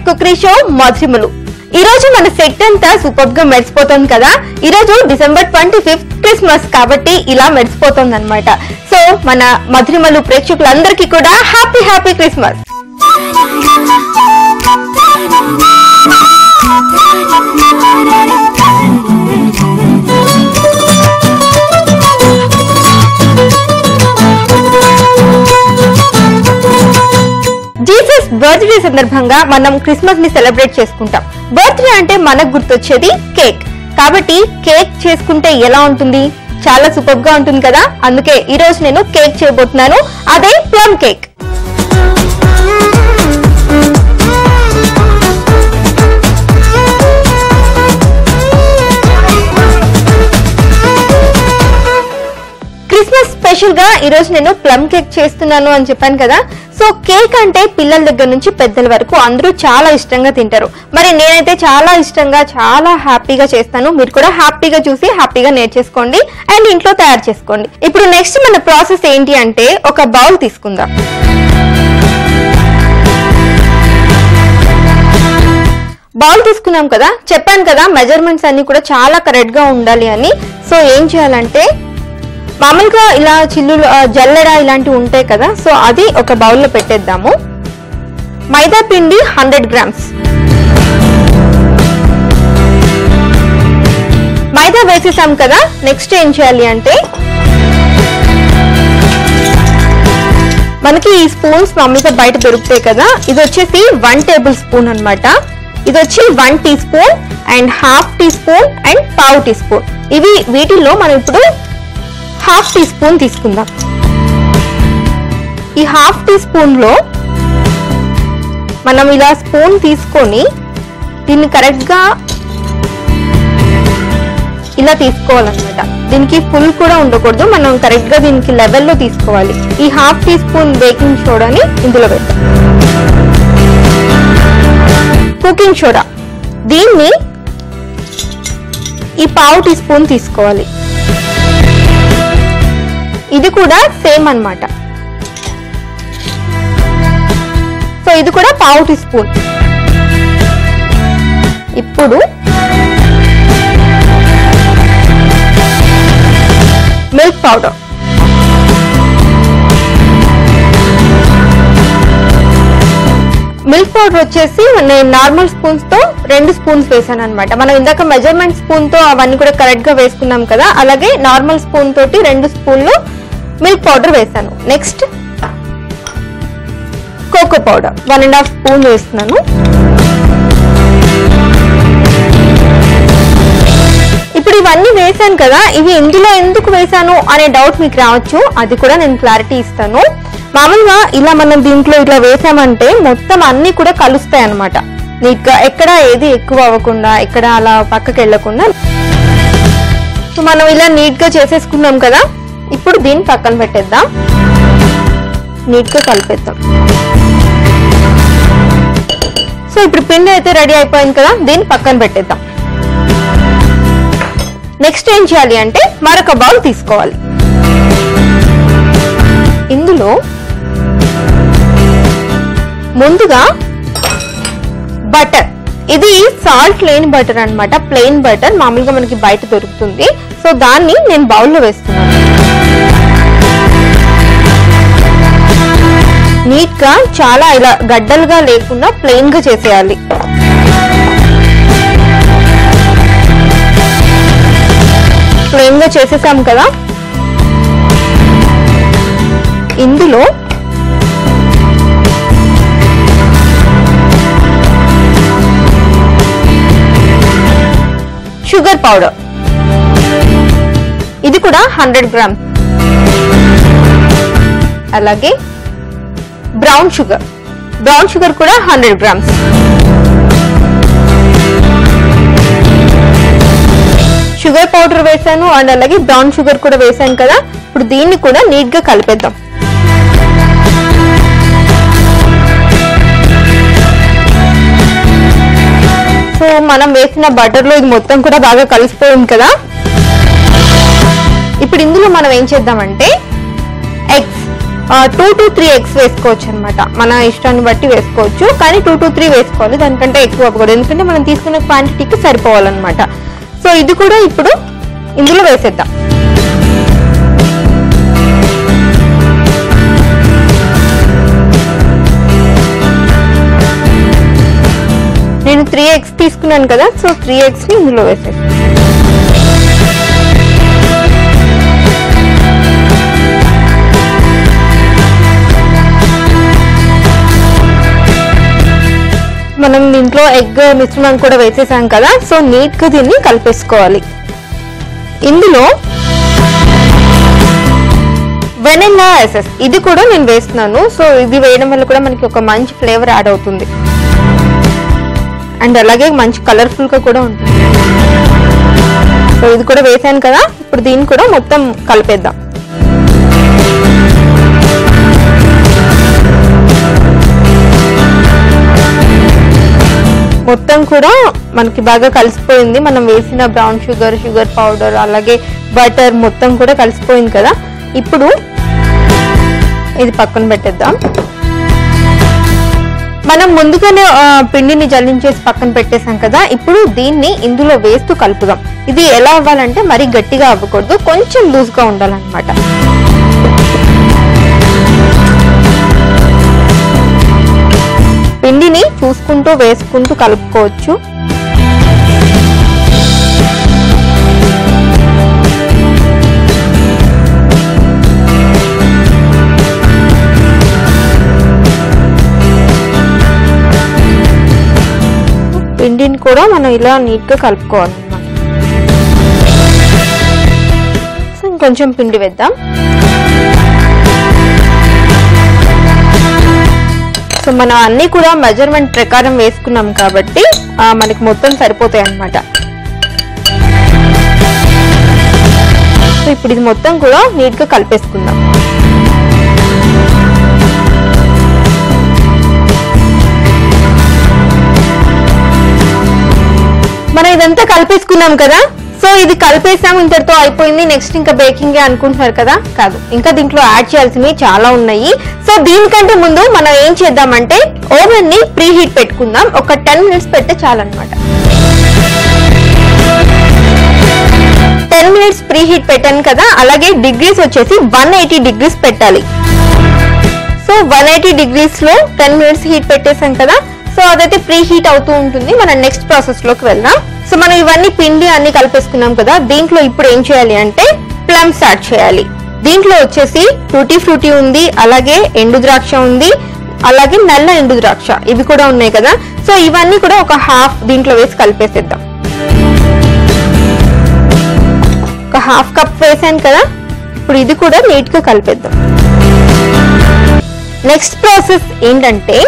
Cookery show మధురిమలు. ఈ రోజు మన సెట్ అంతా సూపర్ గా మెరిసిపోతుంది కదా. ఈ రోజు డిసెంబర్ 25 క్రిస్మస్ కాబట్టి ఇలా మెరిసిపోతుంది అన్నమాట. సో మన మధురిమలు ప్రేక్షకులందరికీ కూడా happy happy Christmas. Jesus birthday సందర్భంగా మనం క్రిస్మస్ ని సెలబ్రేట్ చేసుకుంటాం. బర్త్డే అంటే మనకు గుర్తొచ్చేది కేక్. కాబట్టి కేక్ చేసుకుంటే ఎలా ఉంటుంది? చాలా సూపర్ గా ఉంటుంది కదా. అందుకే ఈ రోజు నేను కేక్ చేయబోతున్నాను, అదే ప్లమ్ కేక్. క్రిస్మస్ స్పెషల్ గా ఈ రోజు నేను ప్లమ్ కేక్ చేస్తున్నాను అని చెప్పాను కదా. సో కేక్ అంటే పిల్లల దగ్గర నుంచి పెద్దల వరకు అందరూ చాలా ఇష్టంగా తింటారు. మరి నేనైతే చాలా ఇష్టంగా చాలా హ్యాపీగా చేస్తాను. మీరు కూడా హ్యాపీగా చూసి హ్యాపీగా నేర్చేసుకోండి అండ్ ఇంట్లో తయారు చేసుకోండి. ఇప్పుడు నెక్స్ట్ మన ప్రాసెస్ ఏంటి అంటే ఒక బౌల్ తీసుకుందాం. బౌల్ తీసుకున్నాం కదా, చెప్పాను కదా మెజర్మెంట్స్ అన్ని కూడా చాలా కరెక్ట్ గా ఉండాలి అని. సో ఏం చేయాలంటే మామూలుగా ఇలా చిల్లులు జల్లెడ ఇలాంటివి ఉంటాయి కదా, సో అది ఒక బౌల్లో పెట్టేద్దాము. మైదా పిండి 100 గ్రామ్స్. మైదా వేసేసాం కదా. నెక్స్ట్ ఏం చేయాలి అంటే మనకి ఈ స్పూన్స్ మామూలుగా బయట దొరుకుతాయి కదా. ఇది వచ్చేసి 1 టేబుల్ స్పూన్ అనమాట. ఇది వచ్చి 1 teaspoon and 1/2 teaspoon and 1/4 teaspoon. ఇవి వీటిల్లో మనం ఇప్పుడు 1/2 టీ స్పూన్ తీసుకుందాం. ఈ 1/2 టీ స్పూన్ లో మనం ఇలా స్పూన్ తీసుకొని దీన్ని కరెక్ట్ గా ఇలా తీసుకోవాలన్నమాట. దీనికి ఫుల్ కూడా ఉండకూడదు, మనం కరెక్ట్ గా దీనికి లెవెల్లో తీసుకోవాలి. ఈ 1/2 టీ స్పూన్ బేకింగ్ సోడాని ఇందులో వేద్దాం. కుకింగ్ సోడా దీన్ని ఈ 1/4 టీ స్పూన్ తీసుకోవాలి. ఇది కూడా సేమ్ అన్నమాట. సో ఇది కూడా 1/4 టీ స్పూన్. ఇప్పుడు మిల్క్ పౌడర్. మిల్క్ పౌడర్ వచ్చేసి నేను నార్మల్ స్పూన్స్ తో 2 స్పూన్స్ వేసాను అనమాట. మనం ఇందాక మెజర్మెంట్ స్పూన్ తో అవన్నీ కూడా కరెక్ట్ గా వేసుకున్నాం కదా, అలాగే నార్మల్ స్పూన్ తోటి 2 స్పూన్లు మిల్క్ పౌడర్ వేసాను. నెక్స్ట్ కోకో పౌడర్ 1.5 స్పూన్ వేస్తున్నాను. ఇప్పుడు ఇవన్నీ వేసాను కదా, ఇవి ఇందులో ఎందుకు వేసాను అనే డౌట్ మీకు రావచ్చు. అది కూడా నేను క్లారిటీ ఇస్తాను. మామూలుగా ఇలా మనం దీంట్లో ఇట్లా వేసామంటే మొత్తం అన్ని కూడా కలుస్తాయి అన్నమాట నీట్ గా, ఎక్కడ ఏది ఎక్కువ అవ్వకుండా, ఎక్కడ అలా పక్కకి వెళ్ళకుండా. సో మనం ఇలా నీట్ గా చేసేసుకున్నాం కదా. ఇప్పుడు దీన్ని పక్కన పెట్టేద్దాం, నీట్ గా కలిపేద్దాం. సో ఇప్పుడు పిండి అయితే రెడీ అయిపోయింది కదా, దీన్ని పక్కన పెట్టేద్దాం. నెక్స్ట్ ఏం చేయాలి అంటే మరొక బౌల్ తీసుకోవాలి. ఇందులో ముందుగా బటర్. ఇది సాల్ట్ లేని బటర్ అన్నమాట, ప్లెయిన్ బటర్. మామూలుగా మనకి బయట దొరుకుతుంది. సో దాన్ని నేను బౌల్లో వేస్తున్నాను. నీట్ గా చాలా ఇలా గడ్డలుగా లేకుండా ప్లెయిన్ గా చేసేయాలి. ప్లెయిన్ గా చేసేసాం కదా. ఇందులో షుగర్ పౌడర్, ఇది కూడా 100 గ్రామ్స్. అలాగే బ్రౌన్ షుగర్, బ్రౌన్ షుగర్ కూడా 100 గ్రామ్స్. షుగర్ పౌడర్ వేసాను అండ్ అలాగే బ్రౌన్ షుగర్ కూడా వేసాను కదా. ఇప్పుడు దీన్ని కూడా నీట్ గా కలిపేద్దాం. సో మనం వేసిన బటర్ లో ఇది మొత్తం కూడా బాగా కలిసిపోయింది కదా. ఇప్పుడు ఇందులో మనం ఏం చేద్దామంటే ఎగ్స్ 2 to 3 eggs వేసుకోవచ్చు అనమాట. మన ఇష్టాన్ని బట్టి వేసుకోవచ్చు, కానీ 2 to 3 వేసుకోవాలి, దానికంటే ఎక్కువ అవ్వకూడదు, ఎందుకంటే మనం తీసుకున్న క్వాంటిటీకి సరిపోవాలన్నమాట. సో ఇది కూడా ఇప్పుడు ఇందులో వేసేద్దాం. నేను 3 eggs తీసుకున్నాను కదా, సో 3 eggs ని ఇందులో వేసేస్తాను. మనం దీంట్లో ఎగ్ మిశ్రమం కూడా వేసేసాం కదా, సో నీట్ గా దీన్ని కలిపేసుకోవాలి. ఇందులో వెనిలా ఎసెన్స్ ఇది కూడా నేను వేస్తున్నాను. సో ఇది వేయడం వల్ల కూడా మనకి ఒక మంచి ఫ్లేవర్ యాడ్ అవుతుంది, అండ్ అలాగే మంచి కలర్ఫుల్ గా కూడా ఉంటుంది. సో ఇది కూడా వేసాను కదా, ఇప్పుడు దీన్ని కూడా మొత్తం కలిపేద్దాం. మొత్తం కూడా మనకి బాగా కలిసిపోయింది. మనం వేసిన బ్రౌన్ షుగర్, షుగర్ పౌడర్, అలాగే బటర్ మొత్తం కూడా కలిసిపోయింది కదా. ఇప్పుడు ఇది పక్కన పెట్టేద్దాం. మనం ముందుగానే పిండిని జల్లించేసి పక్కన పెట్టేసాం కదా, ఇప్పుడు దీన్ని ఇందులో వేస్తూ కలుపుదాం. ఇది ఎలా అవ్వాలంటే మరీ గట్టిగా అవ్వకూడదు, కొంచెం లూజ్ గా ఉండాలన్నమాట. పిండిని చూసుకుంటూ వేసుకుంటూ కలుపుకోవచ్చు. పిండిని కూడా మనం ఇలా నీట్ గా కలుపుకోవాలన్నమాట. సో ఇంకొంచెం పిండి వేద్దాం. సో మనం అన్ని కూడా మెజర్మెంట్ ప్రకారం వేసుకున్నాం కాబట్టి మనకి మొత్తం సరిపోతాయి అన్నమాట. సో ఇప్పుడు ఇది మొత్తం కూడా నీట్ గా కలిపేసుకుందాం. మనం ఇదంతా కలిపేసుకున్నాం కదా, సో ఇది కలిపేసాం, ఇంతటితో అయిపోయింది, నెక్స్ట్ ఇంకా బేకింగ్ అనుకుంటున్నారు కదా, కాదు, ఇంకా దీంట్లో యాడ్ చేయాల్సినవి చాలా ఉన్నాయి. సో దీనికంటే ముందు మనం ఏం చేద్దామంటే ఓవెన్ ని ప్రీ హీట్ పెట్టుకుందాం. ఒక 10 minutes పెడితే చాలన్నమాట. 10 minutes ప్రీ హీట్ పెట్టాను కదా, అలాగే డిగ్రీస్ వచ్చేసి 180 degrees పెట్టాలి. సో 180 degrees లో 10 minutes హీట్ పెట్టేసాం కదా, సో అదైతే ప్రీ హీట్ అవుతూ ఉంటుంది. మనం నెక్స్ట్ ప్రాసెస్ లోకి వెళ్దాం. సో మనం ఇవన్నీ పిండి అన్ని కలిపేసుకున్నాం కదా, దీంట్లో ఇప్పుడు ఏం చేయాలి అంటే ప్లమ్స్ యాడ్ చేయాలి. దీంట్లో వచ్చేసి టూటీ ఫ్రూటీ ఉంది, అలాగే ఎండు ద్రాక్ష ఉంది, అలాగే నల్ల ఎండు ద్రాక్ష ఇవి కూడా ఉన్నాయి కదా. సో ఇవన్నీ కూడా ఒక హాఫ్ దీంట్లో వేసి కలిపేసేద్దాం. ఒక హాఫ్ కప్ వేసాను కదా, ఇప్పుడు ఇది కూడా నీట్ గా కలిపేద్దాం. నెక్స్ట్ ప్రాసెస్ ఏంటంటే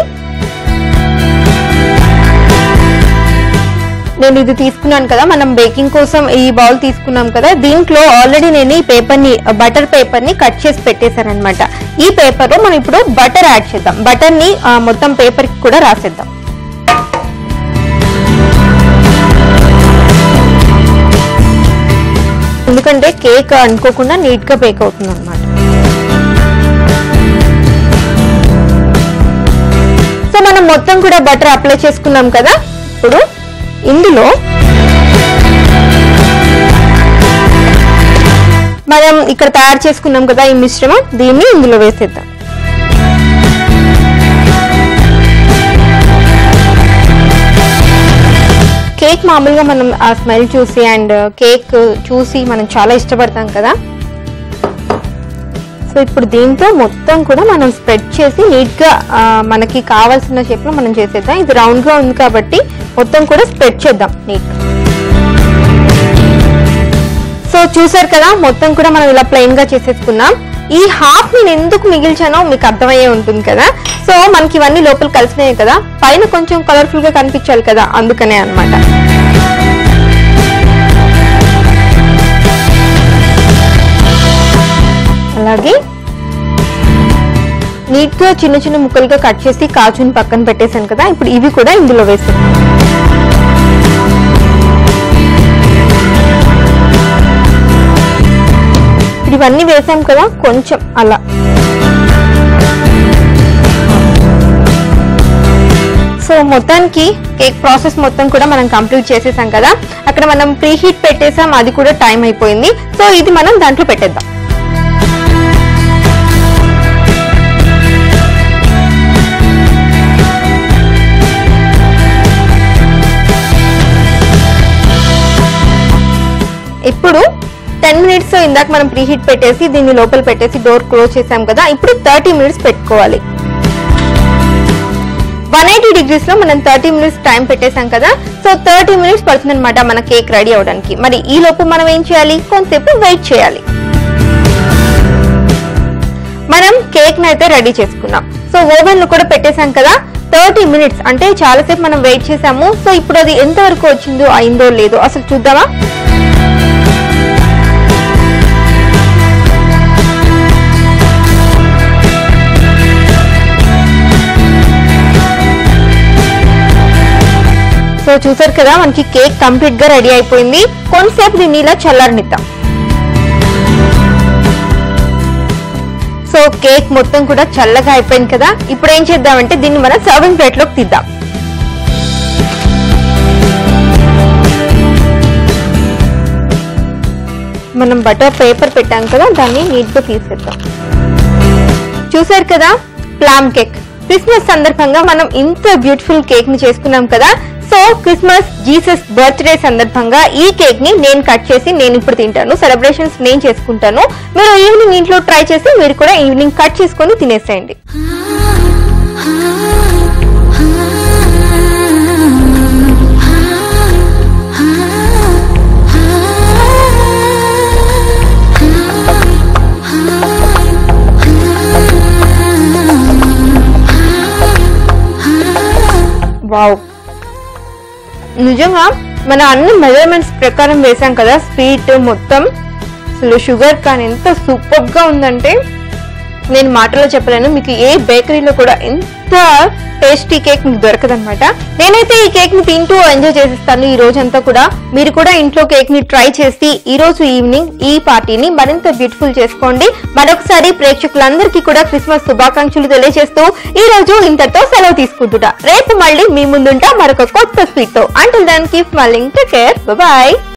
నేను ఇది తీసుకున్నాను కదా, మనం బేకింగ్ కోసం ఈ బౌల్ తీసుకున్నాం కదా, దీంట్లో ఆల్రెడీ నేను ఈ పేపర్ ని బటర్ పేపర్ ని కట్ చేసి పెట్టేశాను అనమాట. ఈ పేపర్ లో మనం ఇప్పుడు బటర్ యాడ్ చేద్దాం. బటర్ ని మొత్తం పేపర్ కి కూడా రాసేద్దాం. ఎందుకంటే కేక్ అనుకోకుండా నీట్ గా బేక్ అవుతుంది అనమాట. సో మనం మొత్తం కూడా బటర్ అప్లై చేసుకున్నాం కదా, ఇప్పుడు ఇందులో మనం ఇక్కడ తయారు చేసుకున్నాం కదా ఈ మిశ్రమం, దీన్ని ఇందులో వేసేద్దాం. కేక్ మామూలుగా మనం ఆ స్మెల్ చూసి అండ్ కేక్ చూసి మనం చాలా ఇష్టపడతాం కదా. సో ఇప్పుడు దీంతో మొత్తం కూడా మనం స్ప్రెడ్ చేసి నీట్ గా మనకి కావాల్సిన షేప్ లో మనం చేసేద్దాం. ఇది రౌండ్ గా ఉంది కాబట్టి మొత్తం కూడా స్ప్రెడ్ చేద్దాం నీట్. సో చూసారు కదా, మొత్తం కూడా మనం ఇలా ప్లెయిన్ గా చేసేసుకున్నాం. ఈ హాఫ్ నేను ఎందుకు మిగిల్చానో మీకు అర్థమయ్యే ఉంటుంది కదా. సో మనకి ఇవన్నీ లోపల కలిసినాయి కదా, పైన కొంచెం కలర్ఫుల్ గా కనిపించాలి కదా, అందుకనే అన్నమాట. అలాగే నీట్ గా చిన్న చిన్న ముక్కలుగా కట్ చేసి కాజుని పక్కన పెట్టేశాను కదా, ఇప్పుడు ఇవి కూడా ఇందులో వేసాను. ఇవన్నీ వేసాం కదా, కొంచెం అలా సో మొత్తానికి కేక్ ప్రాసెస్ మొత్తం కూడా మనం కంప్లీట్ చేసేసాం కదా. అక్కడ మనం ప్రీ హీట్ పెట్టేసాం, అది కూడా టైం అయిపోయింది. సో ఇది మనం దాంట్లో పెట్టేద్దాం. ఇప్పుడు 10 minutes ఇందాక మనం ప్రీ హీట్ పెట్టేసి దీన్ని లోపల పెట్టేసి డోర్ క్లోజ్ చేసాం కదా. ఇప్పుడు 30 minutes పెట్టుకోవాలి. 180 degrees లో మనం 30 minutes టైం పెట్టేసాం కదా. సో 30 minutes పడుతుంది అనమాట మన కేక్ రెడీ అవడానికి. మరి ఈ లోపు మనం ఏం చేయాలి, కొంతసేపు వెయిట్ చేయాలి. మనం కేక్ ని అయితే రెడీ చేసుకున్నాం. సో ఓవెన్ లో కూడా పెట్టేసాం కదా. 30 minutes అంటే చాలాసేపు మనం వెయిట్ చేసాము. సో ఇప్పుడు అది ఎంత వరకు వచ్చిందో అయిందో లేదో అసలు చూద్దామా. సో చూసారు కదా, మనకి కేక్ కంప్లీట్ గా రెడీ అయిపోయింది. కొంతసేపు దీన్ని ఇలా చల్లారనిద్దాం. సో కేక్ మొత్తం కూడా చల్లగా అయిపోయింది కదా. ఇప్పుడు ఏం చేద్దామంటే దీన్ని మనం సర్వింగ్ ప్లేట్ లోకి తీద్దాం. మనం బటర్ పేపర్ పెట్టాం కదా, దాన్ని నీట్ గా తీసేద్దాం. చూసారు కదా, ప్లమ్ కేక్. క్రిస్మస్ సందర్భంగా మనం ఇంత బ్యూటిఫుల్ కేక్ ని చేసుకున్నాం కదా. సో క్రిస్మస్ జీసస్ బర్త్డే సందర్భంగా ఈ కేక్ ని నేను కట్ చేసి నేను ఇప్పుడు తింటాను. సెలబ్రేషన్స్ నేను చేసుకుంటాను. మీరు ఈవినింగ్ ఇంట్లో ట్రై చేసి మీరు కూడా ఈవినింగ్ కట్ చేసుకొని తినేసేయండి. వావ్, నిజంగా మన అన్ని మెజర్మెంట్స్ ప్రకారం వేసాం కదా. స్వీట్ మొత్తం అసలు షుగర్ కానీ ఎంత సూపర్ గా ఉందంటే నేను మాటలో చెప్పలేను. మీకు ఏ బేకరీలో కూడా ఎంత టేస్టీ కేక్ మీకు దొరకదనమాట. నేనైతే ఈ కేక్ ని తింటూ ఎంజాయ్ చేసిస్తాను ఈ రోజంతా కూడా. మీరు కూడా ఇంట్లో కేక్ ని ట్రై చేసి ఈ రోజు ఈవినింగ్ ఈ పార్టీని మరింత బ్యూటిఫుల్ చేసుకోండి. మరొకసారి ప్రేక్షకులందరికీ కూడా క్రిస్మస్ శుభాకాంక్షలు తెలియజేస్తూ ఈ రోజు ఇంతతో సెలవు తీసుకుంటున్నా. రేపు మళ్ళీ మీ ముందుంటా మరొక కొత్త స్వీట్ తో. Until then keep smiling, take care, bye by.